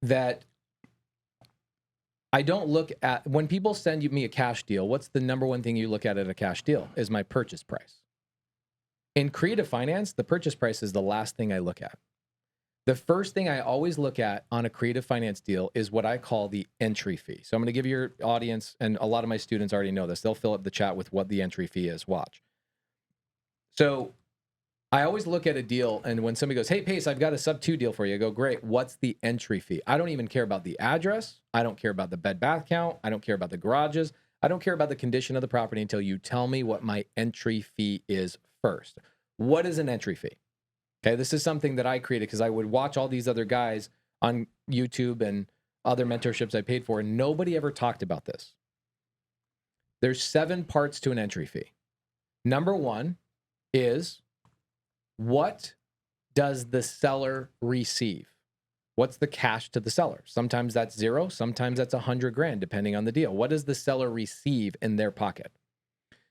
that I don't look at, when people send me a cash deal, what's the number one thing you look at a cash deal? Is my purchase price. In creative finance, the purchase price is the last thing I look at. The first thing I always look at on a creative finance deal is what I call the entry fee. So I'm going to give your audience, and a lot of my students already know this, they'll fill up the chat with what the entry fee is. Watch. So I always look at a deal, and when somebody goes, hey, Pace, I've got a sub-2 deal for you, I go, great, what's the entry fee? I don't even care about the address. I don't care about the bed bath count. I don't care about the garages. I don't care about the condition of the property until you tell me what my entry fee is first. What is an entry fee? Okay, this is something that I created because I would watch all these other guys on YouTube and other mentorships I paid for, and nobody ever talked about this. There's 7 parts to an entry fee. Number 1 is, what does the seller receive? What's the cash to the seller? Sometimes that's 0, sometimes that's $100,000, depending on the deal. What does the seller receive in their pocket?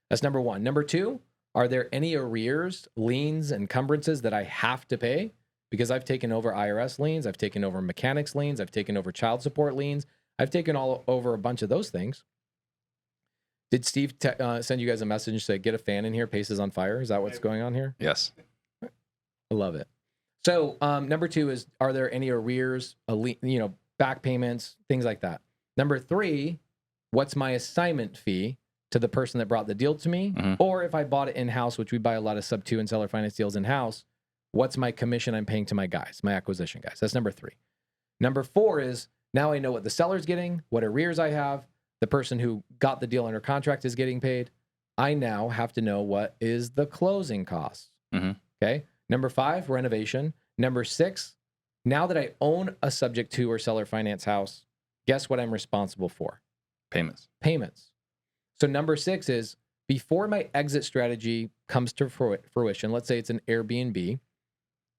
That's number 1. Number 2, are there any arrears, liens, encumbrances that I have to pay? Because I've taken over IRS liens, I've taken over mechanics liens, I've taken over child support liens, I've taken all over a bunch of those things. Did Steve send you guys a message and say, get a fan in here, Pace is on fire? Is that what's going on here? Yes. I love it. So number 2 is, are there any arrears, back payments, things like that? Number 3, what's my assignment fee to the person that brought the deal to me? Or if I bought it in-house, which we buy a lot of sub-2 and seller finance deals in-house, what's my commission I'm paying to my guys, my acquisition guys? That's number 3. Number 4 is, now I know what the seller's getting, what arrears I have, the person who got the deal under contract is getting paid. I now have to know what is the closing costs. Okay. Number 5, renovation. Number 6, now that I own a subject to or seller finance house, guess what I'm responsible for? Payments. So number 6 is, before my exit strategy comes to fruition, let's say it's an Airbnb,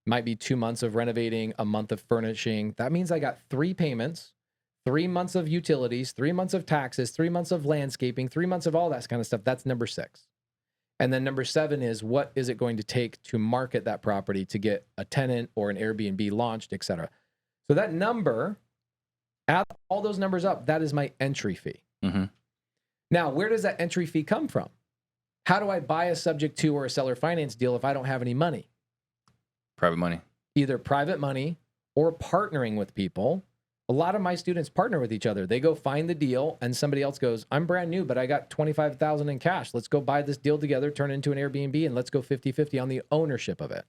might be 2 months of renovating, a month of furnishing. That means I got 3 payments, 3 months of utilities, 3 months of taxes, 3 months of landscaping, 3 months of all that kind of stuff. That's number 6. And then number 7 is, what is it going to take to market that property to get a tenant or an Airbnb launched, et cetera. So that number, add all those numbers up, that is my entry fee. Now, where does that entry fee come from? How do I buy a subject to or a seller finance deal if I don't have any money? Private money. Either private money or partnering with people. A lot of my students partner with each other. They go find the deal and somebody else goes, I'm brand new, but I got $25,000 in cash. Let's go buy this deal together, turn it into an Airbnb, and let's go 50-50 on the ownership of it.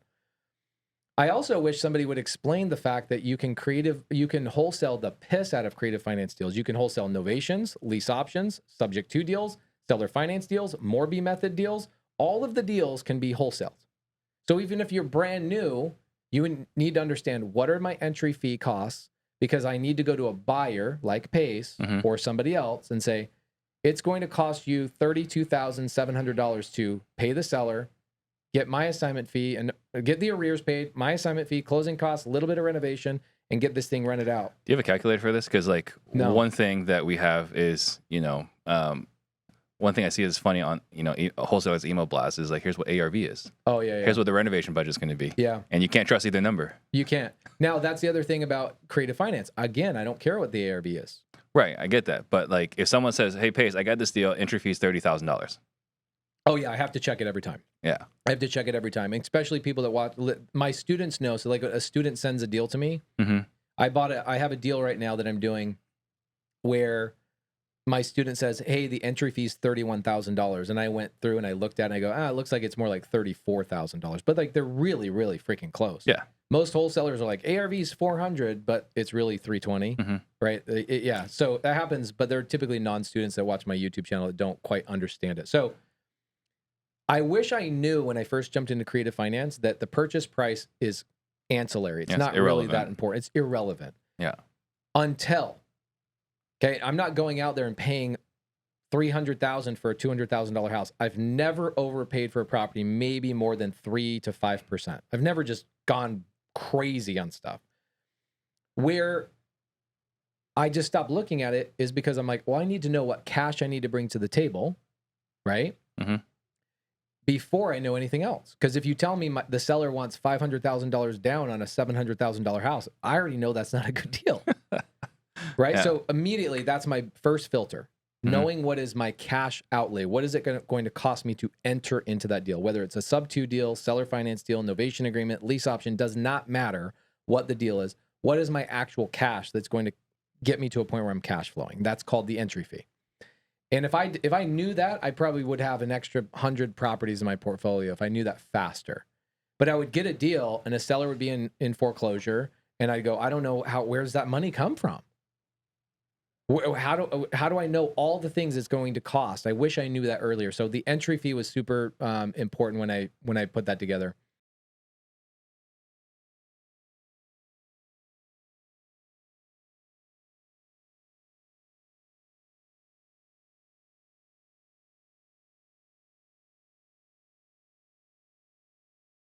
I also wish somebody would explain the fact that you can wholesale the piss out of creative finance deals. You can wholesale novations, lease options, subject to deals, seller finance deals, Morby method deals. All of the deals can be wholesaled. So even if you're brand new, you need to understand, what are my entry fee costs? Because I need to go to a buyer like Pace or somebody else and say, it's going to cost you $32,700 to pay the seller, get my assignment fee, and get the arrears paid, my assignment fee, closing costs, a little bit of renovation, and get this thing rented out. Do you have a calculator for this? Because No. One thing that we have is, one thing I see is funny on, wholesalers email blast is here's what ARV is. Oh, yeah. Here's what the renovation budget is going to be. Yeah. And you can't trust either number. You can't. Now, that's the other thing about creative finance. Again, I don't care what the ARV is. Right. I get that. But if someone says, hey, Pace, I got this deal, entry fee is $30,000. Oh, yeah. I have to check it every time. Yeah. I have to check it every time, especially people that watch. My students know. So a student sends a deal to me. I have a deal right now that I'm doing where my student says, hey, the entry fee is $31,000. And I went through and I looked at it and I go, it looks like it's more like $34,000. But they're really, really freaking close. Yeah. Most wholesalers are like, ARV is 400, but it's really 320, right? Yeah. So that happens, but they're typically non-students that watch my YouTube channel that don't quite understand it. So I wish I knew when I first jumped into creative finance that the purchase price is ancillary. It's not really that important. It's irrelevant. Yeah. Until, okay, I'm not going out there and paying $300,000 for a $200,000 house. I've never overpaid for a property, maybe more than 3 to 5%. I've never just gone crazy on stuff. Where I just stopped looking at it is because I'm like, well, I need to know what cash I need to bring to the table, right? before I know anything else. Because if you tell me the seller wants $500,000 down on a $700,000 house, I already know that's not a good deal. Right. Yeah. So immediately that's my first filter. Mhm. Knowing what is my cash outlay, what is it going to cost me to enter into that deal, whether it's a sub-2 deal, seller finance deal, novation agreement, lease option, does not matter what the deal is. What is my actual cash that's going to get me to a point where I'm cash flowing? That's called the entry fee. And if I knew that, I probably would have an extra 100 properties in my portfolio if I knew that faster. But I would get a deal and a seller would be in foreclosure, and I'd go, I don't know where's that money come from? How do I know all the things it's going to cost? I wish I knew that earlier. So the entry fee was super important when I put that together.